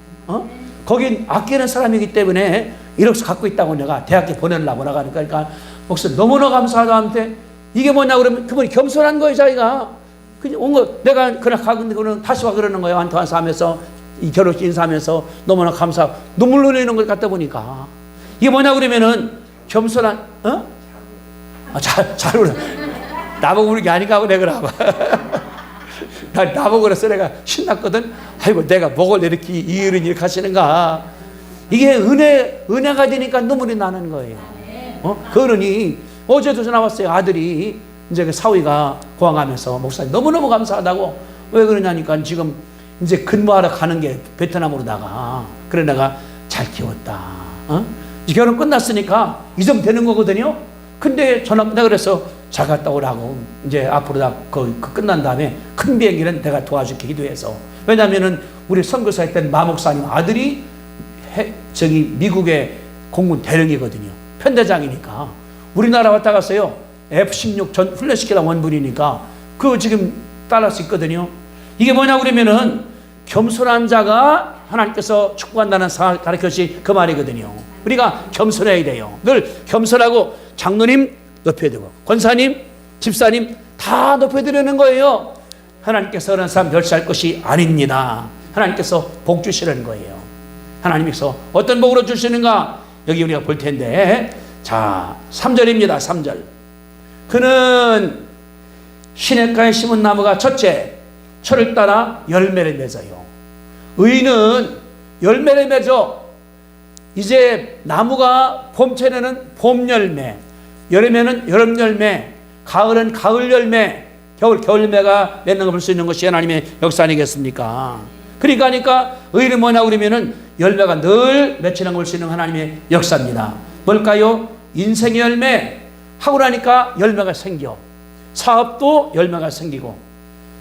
Speaker 1: 거긴 아끼는 사람이기 때문에 이렇게 갖고 있다고 내가 대학교 보내려고 나가니까. 그러니까 목사 너무나 감사하다한테 이게 뭐냐 그러면 그분이 겸손한 거예요, 자기가. 온 거, 내가 그날 가는데 그는 다시 와 그러는 거예요. 한테 와서 하면서, 이 결혼식 인사하면서 너무나 감사하고 눈물 흘리는 걸 갖다 보니까. 이게 뭐냐 그러면은 겸손한, 잘 울어. 나보고 우는 게 아닌가 하고 내가 그러봐. 나보고 그래서 내가 신났거든. 아이고, 내가 목을 이렇게 이렇게 하시는가. 이게 은혜가 되니까 눈물이 나는 거예요. 그 어른이 어제도 전화 왔어요. 아들이 이제 그 사위가 고항하면서 목사님 너무너무 감사하다고. 왜 그러냐니까 지금 이제 근무하러 가는 게 베트남으로다가. 그래 내가 잘 키웠다. 이제 결혼 끝났으니까 이 점 되는 거거든요. 근데 내가 그래서 잘 갔다 오라고. 이제 앞으로 다 그 끝난 다음에 큰 비행기는 내가 도와줄게 기도해서. 왜냐면은 우리 선교사에 땐 마목사님 아들이 저기 미국의 공군 대령이거든요. 편대장이니까. 우리나라 왔다 갔어요. F-16 전 훈련시키다 원분이니까 그거 지금 따라할 수 있거든요. 이게 뭐냐 그러면은 겸손한 자가 하나님께서 축복한다는 사실 가르쳐주신 그 말이거든요. 우리가 겸손해야 돼요. 늘 겸손하고 장로님 높여야 되고 권사님, 집사님 다 높여드리는 거예요. 하나님께서 그런 사람 멸시할 것이 아닙니다. 하나님께서 복 주시는 거예요. 하나님께서 어떤 복으로 주시는가 여기 우리가 볼 텐데, 자 3절입니다. 3절. 그는 시냇가에 심은 나무가 첫째 철을 따라 열매를 맺어요. 의인은 열매를 맺어. 이제 나무가 봄철에는 봄 열매, 여름에는 여름 열매, 가을은 가을 열매, 겨울 열매가 맺는 걸 볼 수 있는 것이 하나님의 역사 아니겠습니까? 그러니까 의인은 뭐냐 그러면은 열매가 늘 맺히는 걸 볼 수 있는 하나님의 역사입니다. 뭘까요? 인생의 열매. 하고 나니까 열매가 생겨. 사업도 열매가 생기고,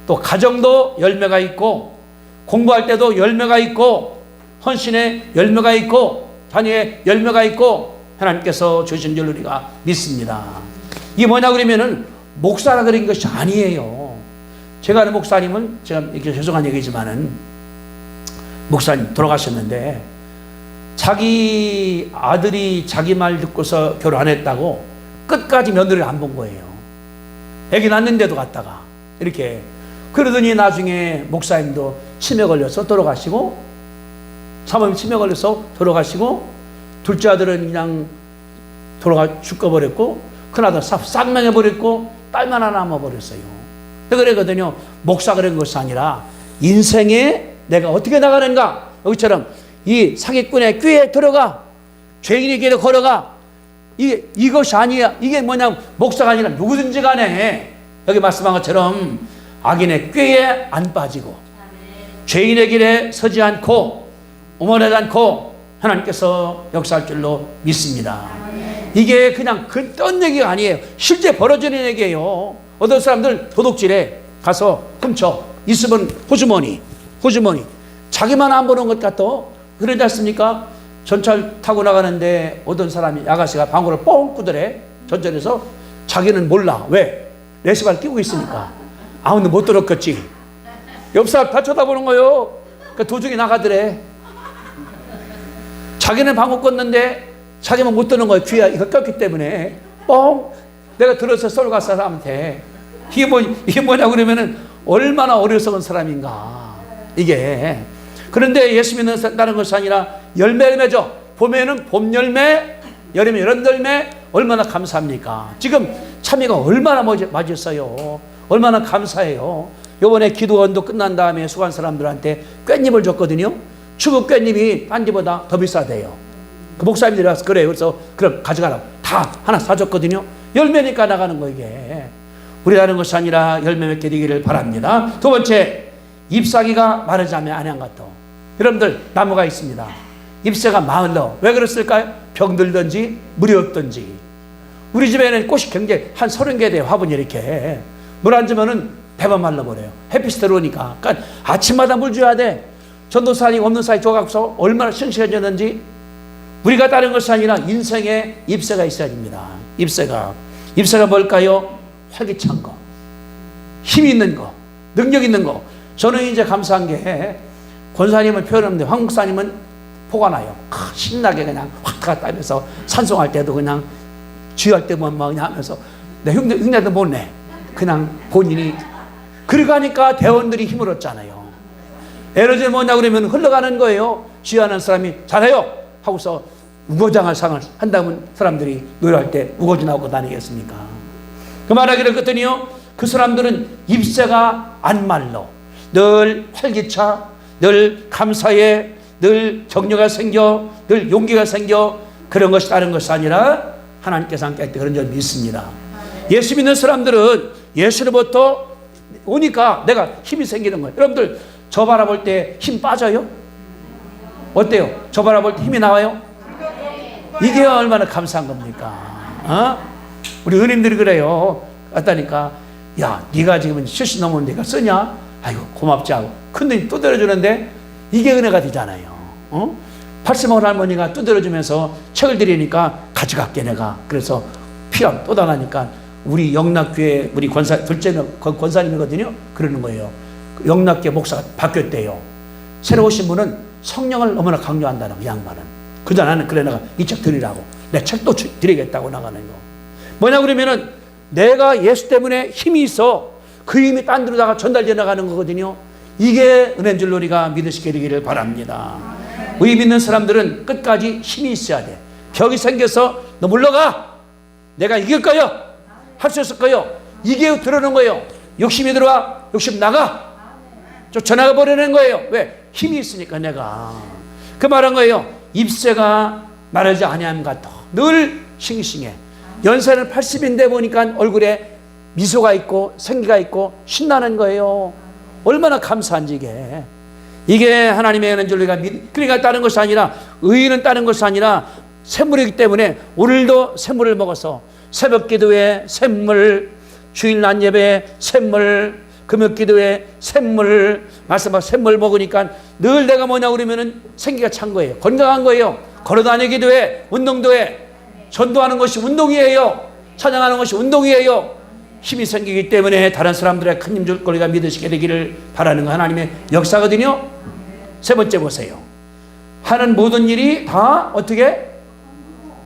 Speaker 1: 또 가정도 열매가 있고, 공부할 때도 열매가 있고, 헌신에 열매가 있고, 자녀의 열매가 있고, 하나님께서 주신 줄 우리가 믿습니다. 이게 뭐냐 그러면은 목사라 그런 것이 아니에요. 제가 아는 목사님은, 제가 이렇게 죄송한 얘기지만은 목사님 돌아가셨는데 자기 아들이 자기 말 듣고서 결혼 안 했다고 끝까지 며느리를 안 본 거예요. 애기 낳는데도 갔다가 이렇게. 그러더니 나중에 목사님도 치매 걸려서 돌아가시고, 사모님 치매 걸려서 돌아가시고, 둘째 아들은 그냥 죽어버렸고, 큰아들 싹 망해버렸고, 딸만 하나 남아버렸어요. 그러거든요. 목사 그런 것이 아니라 인생에 내가 어떻게 나가는가. 여기처럼 이 사기꾼의 꾀에 들어가, 죄인의 길에 걸어가. 이것이 아니야. 이게 뭐냐, 목사가 아니라 누구든지 간에 여기 말씀한 것처럼 악인의 꾀에 안 빠지고, 죄인의 길에 서지 않고 오만하지 않고 하나님께서 역사할 줄로 믿습니다. 이게 그냥 뜬 얘기가 아니에요. 실제 벌어지는 얘기예요. 어떤 사람들 도둑질에 가서 훔쳐. 있으면 호주머니 자기만 안 보는 것 같아. 그러지 않습니까? 전철 타고 나가는데 어떤 사람이, 아가씨가 방구를 뻥 꾸더래. 전철에서. 자기는 몰라. 왜? 레시발 끼고 있으니까. 아무도 못 들었겠지. 옆 사람 다 쳐다보는 거요. 그 도중에 나가더래. 자기는 방금 껐는데 자기만 못 듣는 거예요. 귀가 이거 꼈기 때문에. 내가 들어서 쏠갈 사람한테 이게 뭐냐 그러면은 얼마나 어리석은 사람인가 이게. 그런데 예수 믿는다는 것이 아니라 열매를 맺어. 봄에는 봄 열매, 여름에 여름 열매. 얼마나 감사합니까? 지금 참외가 얼마나 맛있어요. 얼마나 감사해요. 요번에 기도원도 끝난 다음에 수고한 사람들한테 깻잎을 줬거든요. 추국 깻잎이 딴 집보다 더 비싸대요. 그 목사님들이 와서 그래요. 그래서 그럼 가져가라고 다 하나 사줬거든요. 열매니까 나가는 거 이게. 우리 하는 것이 아니라 열매 맺게 되기를 바랍니다. 두 번째, 잎사귀가 마르지 않은 것도. 여러분들 나무가 있습니다. 잎새가 마르러. 왜 그랬을까요? 병들든지 물이 없든지. 우리 집에는 꽃이 굉장히 한 30개 돼요. 화분이 이렇게. 물 안 주면은 배만 말라버려요. 햇빛이 들어오니까. 그러니까 아침마다 물 줘야 돼. 전도사님 없는 사이 줘갖고서 얼마나 싱싱해졌는지. 우리가 다른 것이 아니라 인생에 잎새가 있어야 됩니다. 잎새가 뭘까요? 활기찬 거, 힘 있는 거, 능력 있는 거. 저는 이제 감사한 게 권사님은 표현하는데 황목사님은 포가 나요. 신나게 그냥 확 따면서 찬송할 때도 그냥 주의할 때만 막 그냥 하면서 내 흉내도 못 내. 그냥 본인이. 그러고 하니까 대원들이 힘을 얻잖아요. 예를 들면 뭐냐 그러면 흘러가는 거예요. 주의하는 사람이 잘해요 하고서 우거장할 상을 한다면 사람들이 노래할 때 우거지 나오고 다니겠습니까? 그 말하기를 그랬더니요, 그 사람들은 잎새가 안 말로 늘 활기차, 늘 감사해, 늘 격려가 생겨, 늘 용기가 생겨. 그런 것이 다른 것이 아니라 하나님께서 함께 할 때 그런 줄 믿습니다. 예수 믿는 사람들은 예수로부터 오니까 내가 힘이 생기는 거예요. 여러분들 저 바라볼 때 힘 빠져요? 어때요? 저 바라볼 때 힘이 나와요? 이게 얼마나 감사한 겁니까? 우리 의원님들이 그래요. 왔다니까, 야, 네가 지금 70 넘었는데 네가 쓰냐? 아이고 고맙지 하고 큰돈이 두드려주는데 이게 은혜가 되잖아요. 80만 할머니가 두드려주면서 책을 드리니까 가져갈게 내가. 그래서 필요하면 또 달라니까 우리 영락교회 우리 둘째 권사님이거든요. 그러는 거예요. 영락교회 목사가 바뀌었대요. 새로 오신 분은 성령을 너무나 강조한다는 거, 양반은. 그저 나는 그래 내가 이 책 드리라고 내 책도 드리겠다고 나가는 거. 뭐냐 그러면은 내가 예수 때문에 힘이 있어. 그 힘이 딴 데로다가 전달되어 나가는 거거든요. 이게 은혜인 줄 우리가 믿으시게 되기를 바랍니다. 우리 믿는 사람들은 끝까지 힘이 있어야 돼. 벽이 생겨서 너 물러가. 내가 이길 거요. 할 수 있을 거요. 이게 들어오는 거예요. 욕심이 들어와. 욕심 나가. 쫓아나가 버리는 거예요. 왜? 힘이 있으니까 내가. 그 말한 거예요. 잎새가 마르지 아니함 같아. 늘 싱싱해. 연세는 80인데 보니까 얼굴에 미소가 있고 생기가 있고 신나는 거예요. 얼마나 감사한지 이게 하나님의 은혜인 줄 우리가 그러니까 다른 것이 아니라, 의인은 다른 것이 아니라 샘물이기 때문에 오늘도 샘물을 먹어서 새벽 기도에 샘물, 주일날 예배에 샘물, 금요 기도에 샘물, 말씀하고 샘물 먹으니까 늘 내가 뭐냐 그러면은 생기가 찬 거예요. 건강한 거예요. 걸어다니기도 해, 운동도 해. 전도하는 것이 운동이에요. 찬양하는 것이 운동이에요. 힘이 생기기 때문에 다른 사람들의 큰 힘 줄 거리가 믿으시게 되기를 바라는 거 하나님의 역사거든요. 세 번째 보세요. 하는 모든 일이 다 어떻게?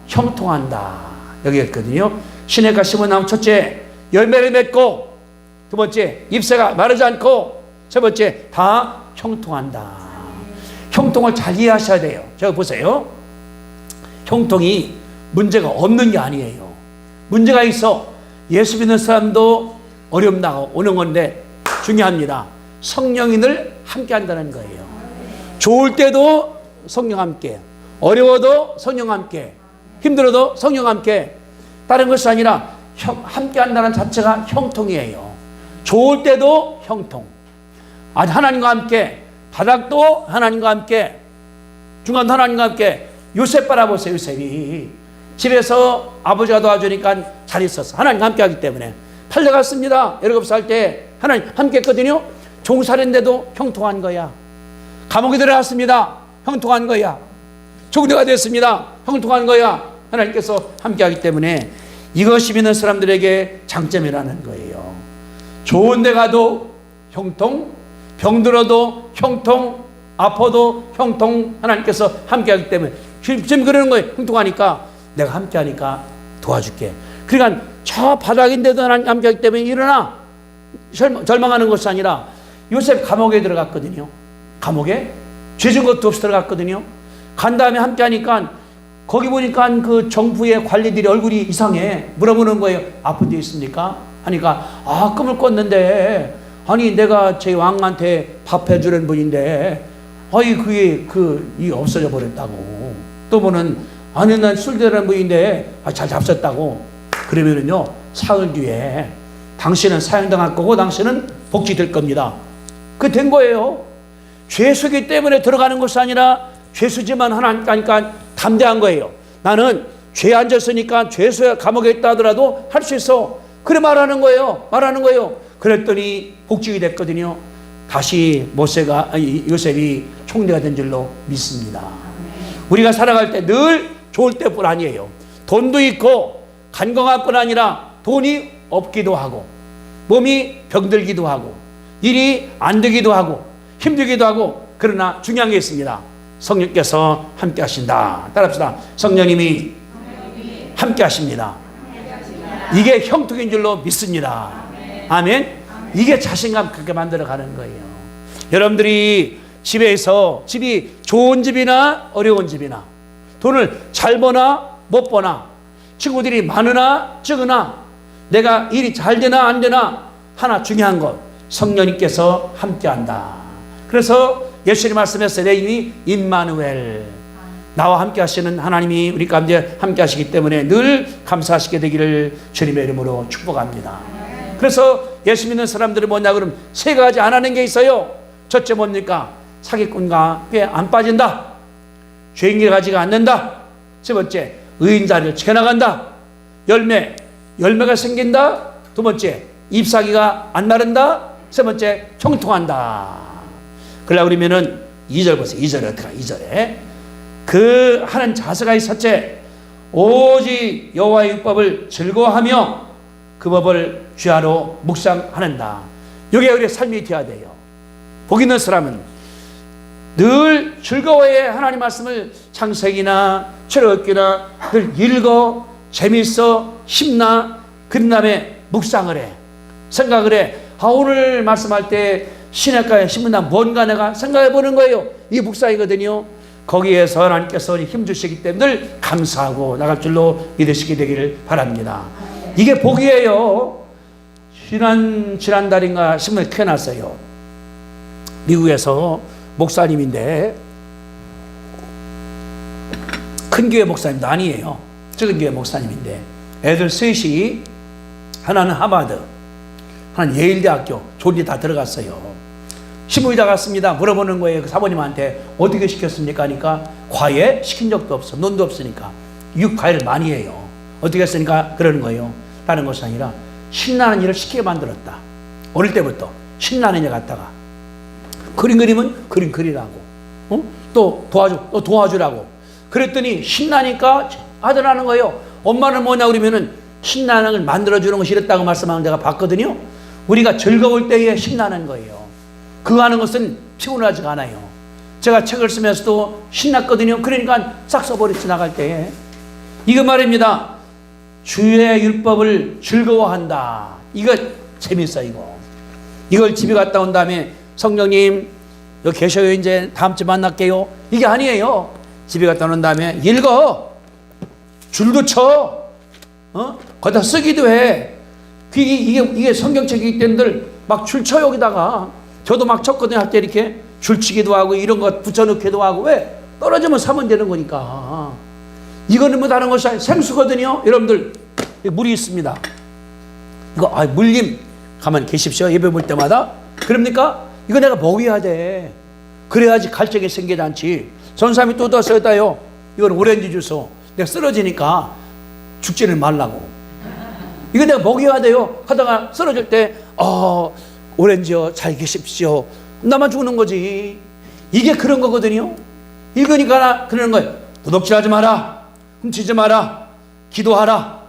Speaker 1: 형통한다. 여기 있거든요. 시냇가 심은 나무 첫째, 열매를 맺고, 두 번째, 잎새가 마르지 않고, 세 번째, 다 형통한다. 형통을 잘 이해하셔야 돼요. 제가 보세요. 형통이 문제가 없는 게 아니에요. 문제가 있어. 예수 믿는 사람도 어려움 나고 오는 건데 중요합니다. 성령이 늘 함께 한다는 거예요. 좋을 때도 성령 함께, 어려워도 성령 함께, 힘들어도 성령 함께. 다른 것이 아니라 함께 한다는 자체가 형통이에요. 좋을 때도 형통. 하나님과 함께, 바닥도 하나님과 함께, 중간도 하나님과 함께. 요셉 바라보세요. 요셉이 집에서 아버지가 도와주니까 잘 있었어. 하나님 함께 하기 때문에. 팔려갔습니다. 17살 때 하나님 함께 했거든요. 종살인데도 형통한 거야. 감옥에 들어갔습니다. 형통한 거야. 종료가 됐습니다. 형통한 거야. 하나님께서 함께 하기 때문에 이것이 믿는 사람들에게 장점이라는 거예요. 좋은 데 가도 형통, 병들어도 형통, 아파도 형통, 하나님께서 함께하기 때문에 지금 그러는 거예요. 형통하니까 내가 함께하니까 도와줄게. 그러니까 저 바닥인데도 하나님 함께하기 때문에 일어나. 절망하는 것이 아니라 요셉 감옥에 들어갔거든요. 감옥에 죄진 것도 없이 들어갔거든요. 간 다음에 함께하니까 거기 보니까 그 정부의 관리들이 얼굴이 이상해. 물어보는 거예요. 아픈 데 있습니까? 하니까 꿈을 꿨는데 아니 내가 제 왕한테 밥 해주는 분인데 그게 이 없어져 버렸다고. 또 보는 아니 난 술 되는 분인데 잘 잡섰다고. 그러면은요 사흘 뒤에 당신은 사형당할 거고 당신은 복직될 겁니다. 그 된 거예요. 죄수기 때문에 들어가는 것이 아니라 죄수지만 하나니까 담대한 거예요. 나는 죄에 앉았으니까 죄수야 감옥에 있다 하더라도 할 수 있어. 그래 말하는 거예요. 그랬더니 복직이 됐거든요. 다시 요셉이 총리가 된 줄로 믿습니다. 우리가 살아갈 때 늘 좋을 때뿐 아니에요. 돈도 있고 간건할 뿐 아니라 돈이 없기도 하고 몸이 병들기도 하고 일이 안 되기도 하고 힘들기도 하고 그러나 중요한 게 있습니다. 성령께서 함께 하신다. 따라합시다. 성령님이 함께 하십니다. 이게 형통인 줄로 믿습니다. 아멘. 이게 자신감 그렇게 만들어가는 거예요. 여러분들이 집이 좋은 집이나 어려운 집이나 돈을 잘 버나 못 버나 친구들이 많으나 적으나 내가 일이 잘 되나 안 되나 하나 중요한 것 성령님께서 함께한다. 그래서 예수님 말씀했어요. 내 이름이 임마누엘, 나와 함께 하시는 하나님이 우리 가운데 함께 하시기 때문에 늘 감사하시게 되기를 주님의 이름으로 축복합니다. 그래서 예수 믿는 사람들은 뭐냐 그러면 세 가지 안 하는 게 있어요. 첫째 뭡니까? 사기꾼과 꾀 안 빠진다. 죄인길 가지가 않는다. 세 번째 의인 자리를 지켜나간다. 열매가 생긴다. 두 번째 잎사귀가 안 마른다. 세 번째 형통한다. 그러려고 그러면은 2절 보세요. 2절에 어떡하? 2절에 그 하는 자세가 있었지. 오직 여호와의 율법을 즐거워하며 그 법을 주야로 묵상하는다. 여기에 우리의 삶이 되어야 돼요. 복 있는 사람은 늘 즐거워해. 하나님 말씀을 창세기나 출애굽기나 늘 읽어 재밌어 힘나. 그런 다음에 묵상을 해. 생각을 해. 오늘 말씀할 때 시냇가에 심은다 뭔가 내가 생각해 보는 거예요. 이게 묵상이거든요. 거기에서 하나님께서 힘 주시기 때문에 늘 감사하고 나갈 줄로 믿으시게 되기를 바랍니다. 이게 복이에요. 지난달인가 신문에 크게 났어요. 미국에서 목사님인데 큰 교회 목사님도 아니에요. 작은 교회 목사님인데 애들 셋이 하나는 하버드, 하나는 예일대학교 졸리 다 들어갔어요. 신부이자 갔습니다. 물어보는 거예요. 그 사모님한테 어떻게 시켰습니까? 하니까 과외 시킨 적도 없어. 논도 없으니까 과외를 많이 해요. 어떻게 했으니까 그러는 거예요. 다른 것이 아니라 신나는 일을 시키게 만들었다. 어릴 때부터 신나는 일 갖다가 그림 그리면 그림 그리라고, 또 도와주라고. 그랬더니 신나니까 하더라는 거예요. 엄마는 뭐냐 그러면은 신나는 걸 만들어주는 것이 이랬다고 말씀하는 제가 봤거든요. 우리가 즐거울 때에 신나는 거예요. 그거 하는 것은 피곤하지가 않아요. 제가 책을 쓰면서도 신났거든요. 그러니까 싹 써버렸지 나갈 때에. 이거 말입니다. 주의 율법을 즐거워한다. 이거 재밌어 이거. 이걸 집에 갔다 온 다음에 성령님 여기 계셔요. 이제 다음 주에 만날게요. 이게 아니에요. 집에 갔다 온 다음에 읽어. 줄도 쳐. 거기다 쓰기도 해. 이게 성경책이기 때문에 막 줄 쳐 여기다가. 저도 막 쳤거든요. 할 때 이렇게 줄치기도 하고 이런 거 붙여넣기도 하고. 왜? 떨어지면 사면 되는 거니까. 이거는 뭐 다른 것이 아니라 생수거든요. 여러분들 물이 있습니다. 이거 물림 가만히 계십시오. 예배 볼 때마다. 그럽니까? 이거 내가 먹여야 돼. 그래야지 갈증이 생기지 않지. 전사람이 또 더 써다요. 이건 오렌지 주스. 내가 쓰러지니까 죽지는 말라고. 이거 내가 먹여야 돼요. 하다가 쓰러질 때 오렌지요 잘 계십시오. 나만 죽는 거지. 이게 그런 거거든요. 읽으니까 그러는 거예요. 도둑질하지 마라. 훔치지 마라. 기도하라.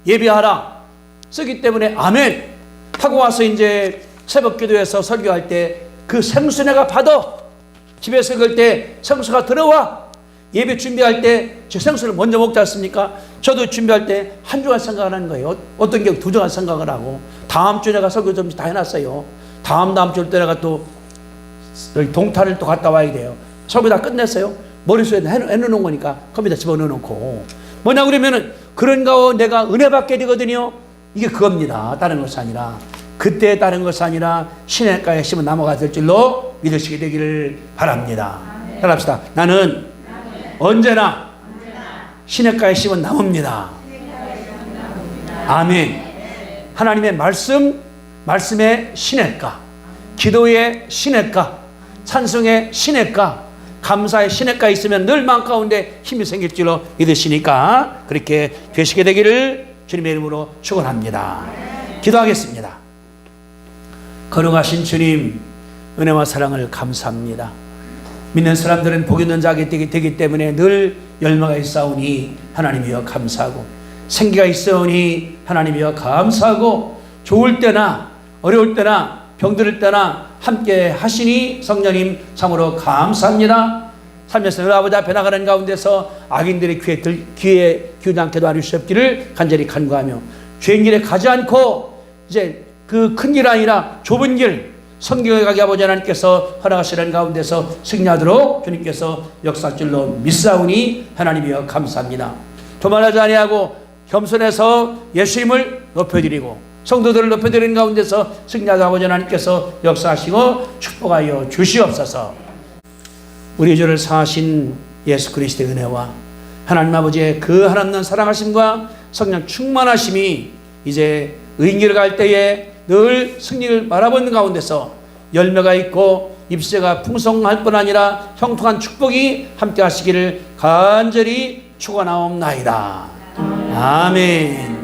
Speaker 1: 예배하라. 쓰기 때문에 아멘. 하고 와서 이제 새벽 기도에서 설교할 때 그 생수내가 받아. 집에서 그럴 때 생수가 들어와. 예배 준비할 때 저 생수를 먼저 먹지 않습니까? 저도 준비할 때 한 주간 생각을 하는 거예요. 어떤 경우 2주간 생각을 하고, 다음 주에 내가 설교 좀 다 해놨어요. 다음 주 때 내가 또 동탄을 또 갔다 와야 돼요. 설교 다 끝냈어요. 머릿속에 해놓은 거니까 컴퓨터 집어넣어놓고. 뭐냐 그러면은 그런가 내가 은혜 받게 되거든요. 이게 그겁니다. 다른 것이 아니라. 그때 다른 것이 아니라 시냇가에 심은 나무가 될 줄로 믿으시게 되기를 바랍니다. 따라합시다. 나는 언제나 시냇가에 심은 나무입니다. 아멘. 하나님의 말씀의 시냇가, 기도의 시냇가, 찬송의 시냇가, 감사의 시냇가에 있으면 늘 마음 가운데 힘이 생길 줄로 믿으시니까 그렇게 되시게 되기를 주님의 이름으로 축원합니다. 기도하겠습니다. 거룩하신 주님, 은혜와 사랑을 감사합니다. 믿는 사람들은 복 있는 자가 되기 때문에 늘 열매가 있사오니 하나님이여 감사하고, 생기가 있사오니 하나님이여 감사하고, 좋을 때나 어려울 때나 병들 때나 함께 하시니 성령님 참으로 감사합니다. 살면서 늘 아버지 앞에 나가는 가운데서 악인들의 귀에 기우지 않게 도와주시옵기를 간절히 간구하며, 죄인 길에 가지 않고 이제 그 큰 길 아니라 좁은 길 성경에 가게 아버지 하나님께서 허락하시는 가운데서 승리하도록 주님께서 역사할 줄로 믿사오니 하나님이여 감사합니다. 도말하지 아니하고 겸손해서 예수님을 높여드리고 성도들을 높여드리는 가운데서 승리하자 아버지 하나님께서 역사하시고 축복하여 주시옵소서. 우리 주를 사하신 예수 그리스도의 은혜와 하나님 아버지의 그 하나님 사랑하심과 성령 충만하심이 이제 의인길을 갈 때에 늘 승리를 바라보는 가운데서 열매가 있고 입새가 풍성할 뿐 아니라 형통한 축복이 함께 하시기를 간절히 축원하옵나이다. 아멘.